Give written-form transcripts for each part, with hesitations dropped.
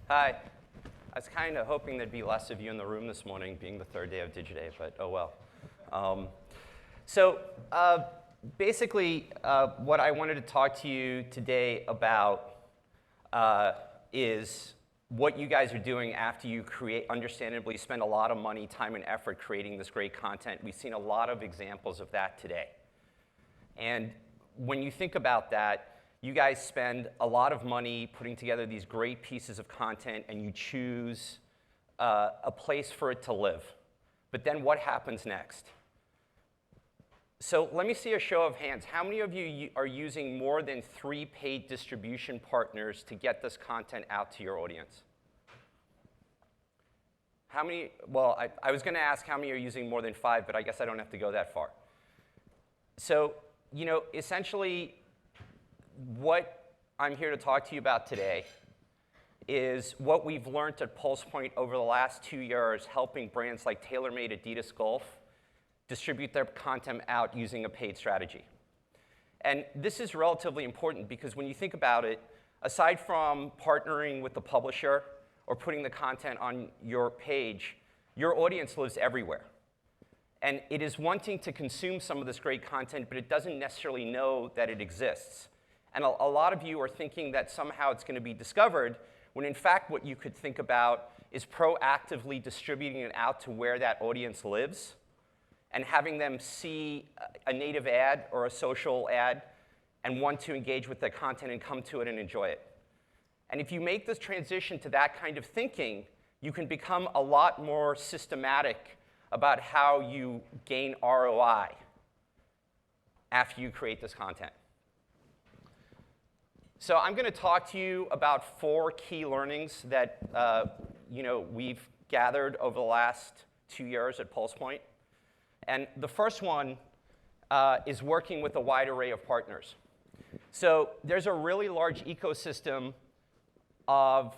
Hi. I was kind of hoping there'd be less of you in the room this morning, being the third day of Digiday, but oh well. So basically, what I wanted to talk to you today about is what you guys are doing after you understandably spend a lot of money, time, and effort creating this great content. We've seen a lot of examples of that today. And when you think about that, you guys spend a lot of money putting together these great pieces of content, and you choose a place for it to live. But then what happens next? So let me see a show of hands. How many of you are using more than 3 paid distribution partners to get this content out to your audience? How many? Well, I was going to ask how many are using more than 5, but I guess I don't have to go that far. So, essentially, what I'm here to talk to you about today is what we've learned at PulsePoint over the last 2 years, helping brands like TaylorMade, Adidas Golf distribute their content out using a paid strategy. And this is relatively important because when you think about it, aside from partnering with the publisher or putting the content on your page, your audience lives everywhere. And it is wanting to consume some of this great content, but it doesn't necessarily know that it exists. And a lot of you are thinking that somehow it's going to be discovered, when in fact what you could think about is proactively distributing it out to where that audience lives and having them see a native ad or a social ad and want to engage with the content and come to it and enjoy it. And if you make this transition to that kind of thinking, you can become a lot more systematic about how you gain ROI after you create this content. So I'm going to talk to you about 4 key learnings that we've gathered over the last 2 years at PulsePoint. And the first one is working with a wide array of partners. So there's a really large ecosystem of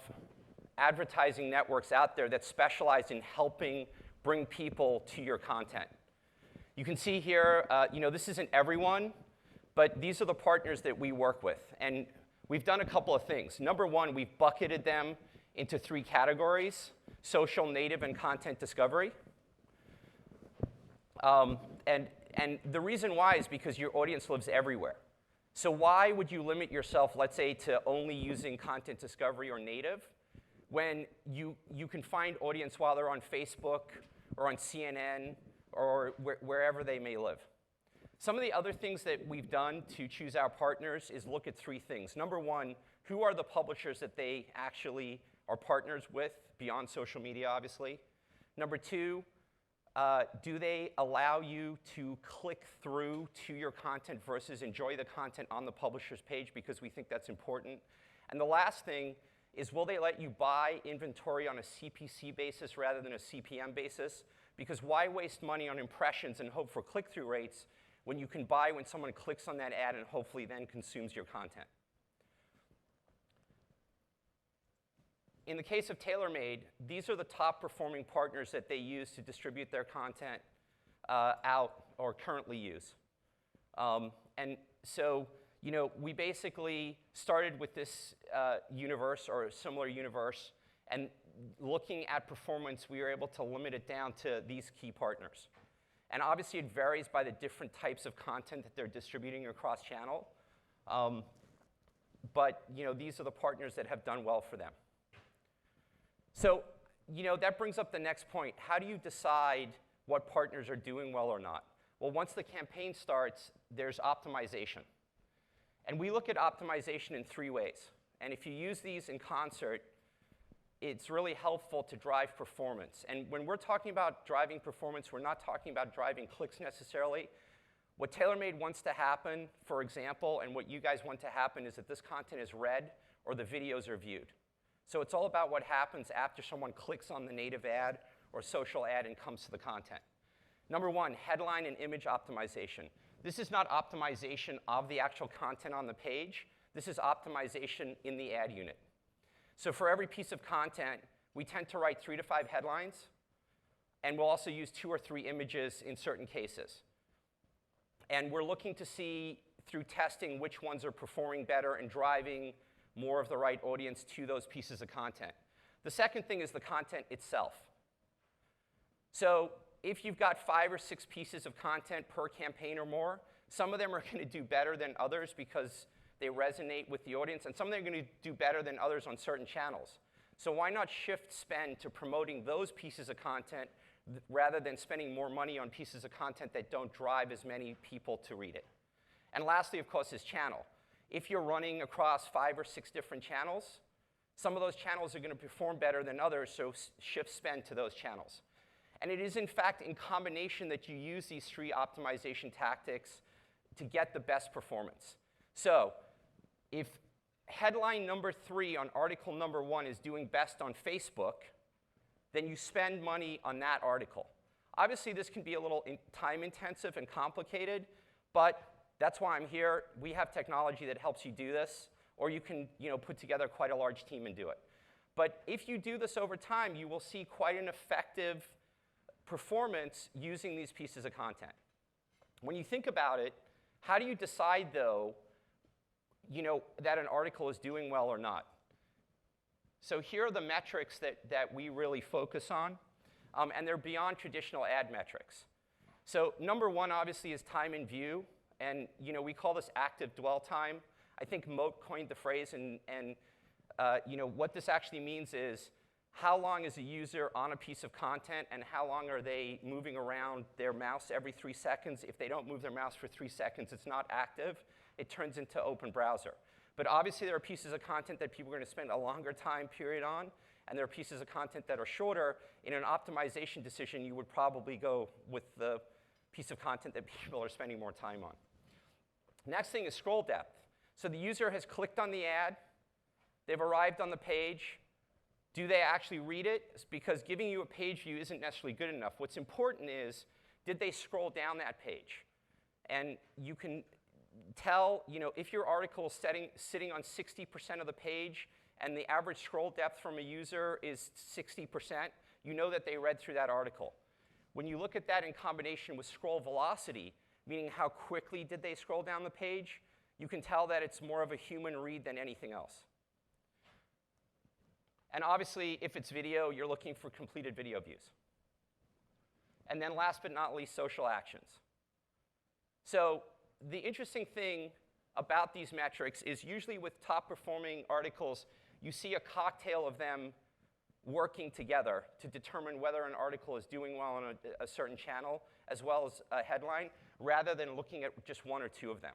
advertising networks out there that specialize in helping bring people to your content. You can see here, this isn't everyone, but these are the partners that we work with. And we've done a couple of things. Number one, we've bucketed them into 3 categories: social, native, and content discovery. And the reason why is because your audience lives everywhere. So why would you limit yourself, let's say, to only using content discovery or native when you can find audience while they're on Facebook or on CNN or wherever they may live? Some of the other things that we've done to choose our partners is look at 3 things. Number one, who are the publishers that they actually are partners with beyond social media, obviously? Number 2, do they allow you to click through to your content versus enjoy the content on the publisher's page, because we think that's important? And the last thing is, will they let you buy inventory on a CPC basis rather than a CPM basis? Because why waste money on impressions and hope for click-through rates when you can buy when someone clicks on that ad and hopefully then consumes your content? In the case of TaylorMade, these are the top performing partners that they use to distribute their content out or currently use. And so, we basically started with this universe or a similar universe, and looking at performance, we were able to limit it down to these key partners. And obviously, it varies by the different types of content that they're distributing across channel. But these are the partners that have done well for them. So, that brings up the next point. How do you decide what partners are doing well or not? Well, once the campaign starts, there's optimization. And we look at optimization in 3 ways. And if you use these in concert, it's really helpful to drive performance. And when we're talking about driving performance, we're not talking about driving clicks necessarily. What TaylorMade wants to happen, for example, and what you guys want to happen, is that this content is read or the videos are viewed. So it's all about what happens after someone clicks on the native ad or social ad and comes to the content. Number 1, headline and image optimization. This is not optimization of the actual content on the page. This is optimization in the ad unit. So for every piece of content, we tend to write 3 to 5 headlines, and we'll also use 2 or 3 images in certain cases. And we're looking to see, through testing, which ones are performing better and driving more of the right audience to those pieces of content. The second thing is the content itself. So if you've got 5 or 6 pieces of content per campaign or more, some of them are going to do better than others because they resonate with the audience, and some of them are going to do better than others on certain channels. So why not shift spend to promoting those pieces of content rather than spending more money on pieces of content that don't drive as many people to read it? And lastly, of course, is channel. If you're running across 5 or 6 different channels, some of those channels are going to perform better than others, so shift spend to those channels. And it is, in fact, in combination that you use these 3 optimization tactics to get the best performance. So if headline number 3 on article number 1 is doing best on Facebook, then you spend money on that article. Obviously, this can be a little time-intensive and complicated, but that's why I'm here. We have technology that helps you do this, or you can put together quite a large team and do it. But if you do this over time, you will see quite an effective performance using these pieces of content. When you think about it, how do you decide, though, that an article is doing well or not? So here are the metrics that we really focus on, and they're beyond traditional ad metrics. So number 1, obviously, is time in view, and we call this active dwell time. I think Moat coined the phrase, and what this actually means is how long is a user on a piece of content, and how long are they moving around their mouse every 3 seconds. If they don't move their mouse for 3 seconds, it's not active. It turns into open browser. But obviously, there are pieces of content that people are going to spend a longer time period on, and there are pieces of content that are shorter. In an optimization decision, you would probably go with the piece of content that people are spending more time on. Next thing is scroll depth. So the user has clicked on the ad. They've arrived on the page. Do they actually read it? It's because giving you a page view isn't necessarily good enough. What's important is, did they scroll down that page? And you can tell, if your article is sitting on 60% of the page and the average scroll depth from a user is 60%, you know that they read through that article. When you look at that in combination with scroll velocity, meaning how quickly did they scroll down the page, you can tell that it's more of a human read than anything else. And obviously, if it's video, you're looking for completed video views. And then last but not least, social actions. So the interesting thing about these metrics is usually with top-performing articles, you see a cocktail of them working together to determine whether an article is doing well on a certain channel, as well as a headline, rather than looking at just 1 or 2 of them.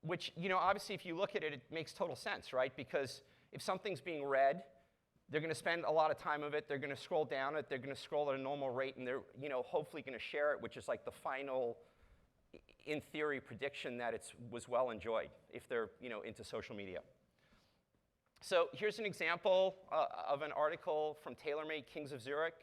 Which, obviously, if you look at it, it makes total sense, right? Because if something's being read, they're going to spend a lot of time of it. They're going to scroll down it. They're going to scroll at a normal rate, and they're hopefully going to share it, which is like the final, in theory, prediction that it was well enjoyed if they're into social media. So here's an example of an article from TaylorMade Kings of Zurich.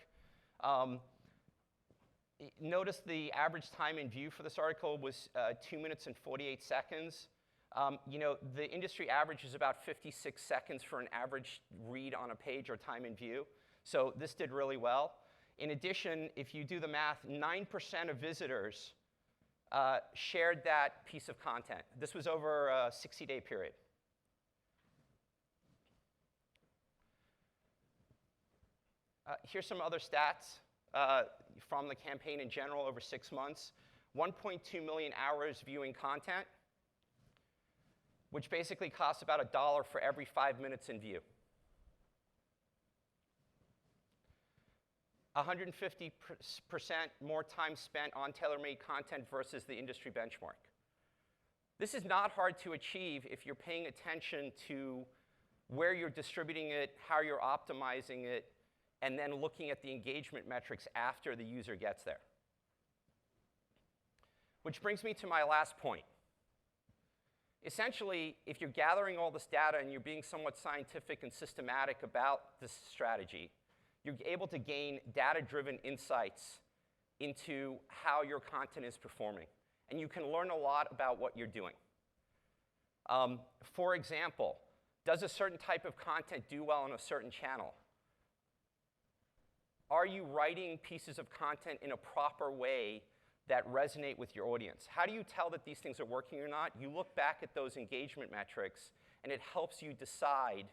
Notice the average time in view for this article was 2 minutes and 48 seconds. The industry average is about 56 seconds for an average read on a page or time in view. So this did really well. In addition, if you do the math, 9% of visitors shared that piece of content. This was over a 60-day period. Here's some other stats from the campaign in general over 6 months. 1.2 million hours viewing content, which basically costs about $1 for every 5 minutes in view. 150% more time spent on TaylorMade content versus the industry benchmark. This is not hard to achieve if you're paying attention to where you're distributing it, how you're optimizing it, and then looking at the engagement metrics after the user gets there. Which brings me to my last point. Essentially, if you're gathering all this data and you're being somewhat scientific and systematic about this strategy, you're able to gain data-driven insights into how your content is performing. And you can learn a lot about what you're doing. For example, does a certain type of content do well on a certain channel? Are you writing pieces of content in a proper way that resonate with your audience? How do you tell that these things are working or not? You look back at those engagement metrics, and it helps you decide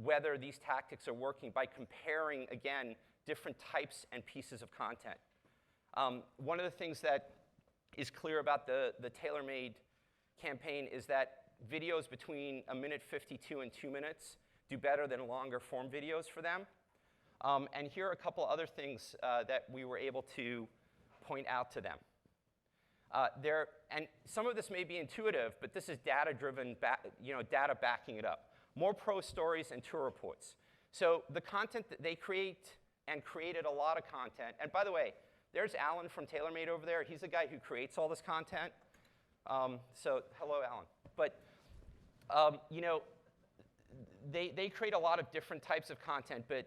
whether these tactics are working by comparing, again, different types and pieces of content. One of the things that is clear about the TaylorMade campaign is that videos between 1:52 and 2 minutes do better than longer form videos for them. And here are a couple other things that we were able to point out to them. And some of this may be intuitive, but this is data-driven, data backing it up. More pro stories and tour reports. So the content that they create and created a lot of content. And by the way, there's Alan from TaylorMade over there. He's the guy who creates all this content. So hello, Alan. But they create a lot of different types of content. But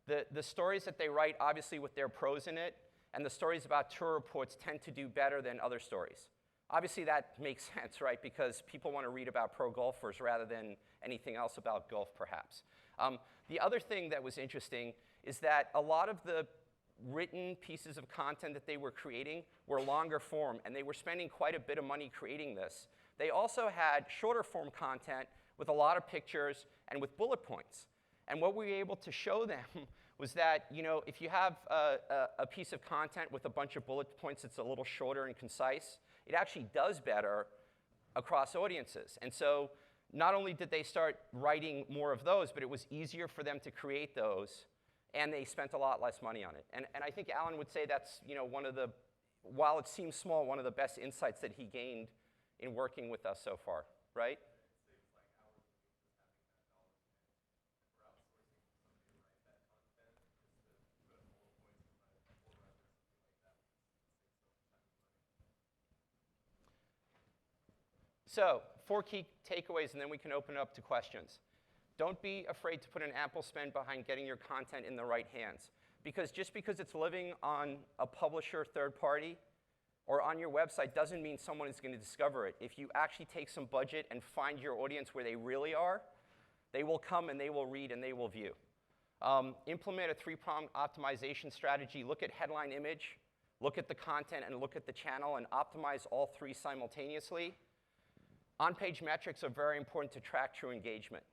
the stories that they write, obviously with their pros in it, and the stories about tour reports tend to do better than other stories. Obviously, that makes sense, right? Because people want to read about pro golfers rather than anything else about golf, perhaps. The other thing that was interesting is that a lot of the written pieces of content that they were creating were longer form, and they were spending quite a bit of money creating this. They also had shorter form content with a lot of pictures and with bullet points. And what we were able to show them was that, if you have a piece of content with a bunch of bullet points that's a little shorter and concise, it actually does better across audiences. And so not only did they start writing more of those, but it was easier for them to create those, and they spent a lot less money on it. And I think Alan would say that's one of the, while it seems small, one of the best insights that he gained in working with us so far, right? So 4 key takeaways, and then we can open it up to questions. Don't be afraid to put an ample spend behind getting your content in the right hands. Because just because it's living on a publisher third party or on your website doesn't mean someone is going to discover it. If you actually take some budget and find your audience where they really are, they will come and they will read and they will view. Implement a 3-pronged optimization strategy. Look at headline image, look at the content, and look at the channel, and optimize all 3 simultaneously. On-page metrics are very important to track true engagement.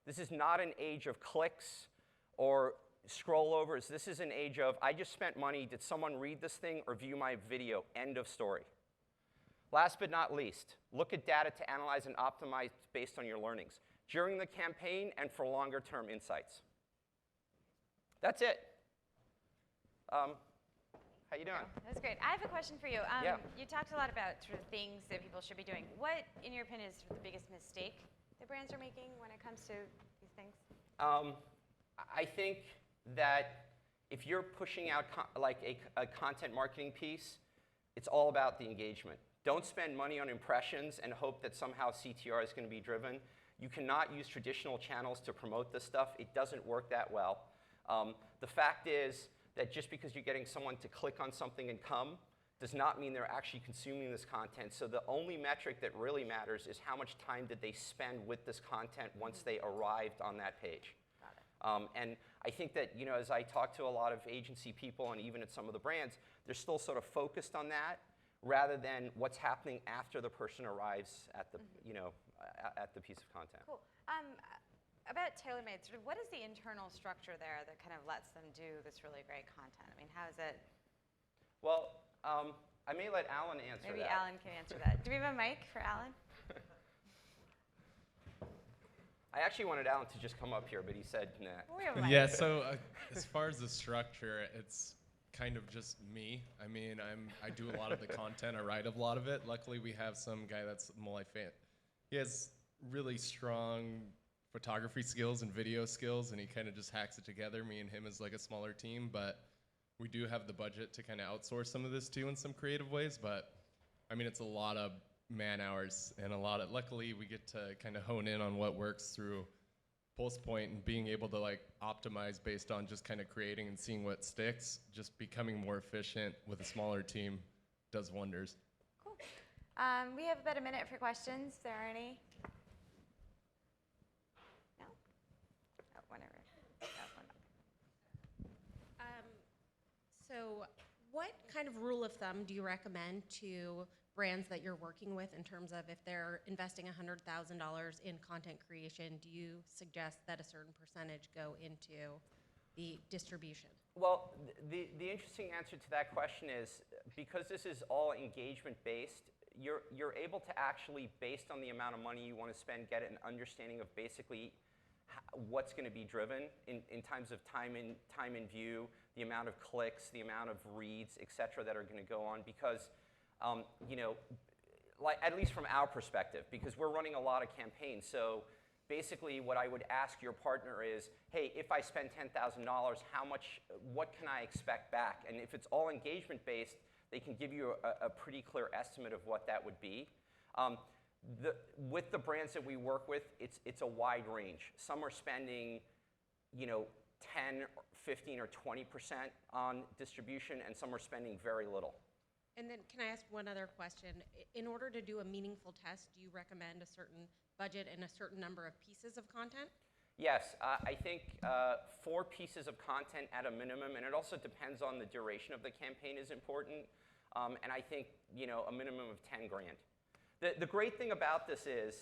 This is not an age of clicks or scrollovers. This is an age of, I just spent money. Did someone read this thing or view my video? End of story. Last but not least, look at data to analyze and optimize based on your learnings during the campaign and for longer-term insights. That's it. How you doing? That's great. I have a question for you. Yeah. You talked a lot about sort of things that people should be doing. What, in your opinion, is sort of the biggest mistake that brands are making when it comes to these things? I think that if you're pushing out a content marketing piece, it's all about the engagement. Don't spend money on impressions and hope that somehow CTR is going to be driven. You cannot use traditional channels to promote this stuff. It doesn't work that well. The fact is that just because you're getting someone to click on something and come does not mean they're actually consuming this content. So the only metric that really matters is how much time did they spend with this content once they arrived on that page. Got it. And I think that, as I talk to a lot of agency people and even at some of the brands, they're still sort of focused on that rather than what's happening after the person arrives at the, at the piece of content. Cool. About TaylorMade, sort of what is the internal structure there that kind of lets them do this really great content? I mean, how is it? Well, I may let Alan answer that. Maybe Alan can answer that. Do we have a mic for Alan? I actually wanted Alan to just come up here, but he said, nah. We have a mic. Yeah, so as far as the structure, it's kind of just me. I mean, I do a lot of the content. I write a lot of it. Luckily, we have some guy that's multi-fan. He has really strong photography skills and video skills, and he kind of just hacks it together. Me and him is like a smaller team, but we do have the budget to kind of outsource some of this too in some creative ways. But I mean, it's a lot of man hours and luckily we get to kind of hone in on what works through Pulse Point and being able to like optimize based on just kind of creating and seeing what sticks. Just becoming more efficient with a smaller team does wonders. Cool. We have about a minute for questions. If there are any. No? Oh, whatever. So what kind of rule of thumb do you recommend to brands that you're working with in terms of if they're investing $100,000 in content creation, do you suggest that a certain percentage go into the distribution? Well, the interesting answer to that question is, because this is all engagement-based, you're able to actually, based on the amount of money you want to spend, get an understanding of basically what's going to be driven in terms of time in view, the amount of clicks, the amount of reads, et cetera, that are going to go on. Because, you know, like, at least from our perspective, because we're running a lot of campaigns. So basically what I would ask your partner is, hey, if I spend $10,000, what can I expect back? And if it's all engagement-based, they can give you a pretty clear estimate of what that would be. With the brands that we work with, it's a wide range. Some are spending, you know, 10, 15, or 20% on distribution, and some are spending very little. And then can I ask one other question? In order to do a meaningful test, do you recommend a certain budget and a certain number of pieces of content? Yes, I think 4 pieces of content at a minimum, and it also depends on the duration of the campaign, is important. And I think, you know, a minimum of 10 grand. The great thing about this is,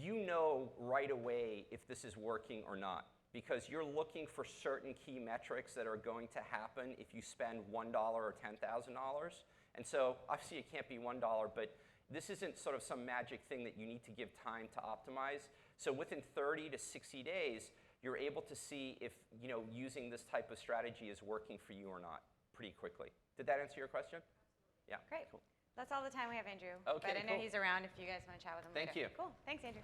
you know right away if this is working or not, because you're looking for certain key metrics that are going to happen if you spend $1 or $10,000. And so obviously it can't be $1, but this isn't sort of some magic thing that you need to give time to optimize. So within 30 to 60 days, you're able to see if, you know, using this type of strategy is working for you or not pretty quickly. Did that answer your question? Yeah. Great. Cool. That's all the time we have, Andrew. Okay, but I know cool. he's around if you guys want to chat with him Thank later. you. Cool. Thanks, Andrew.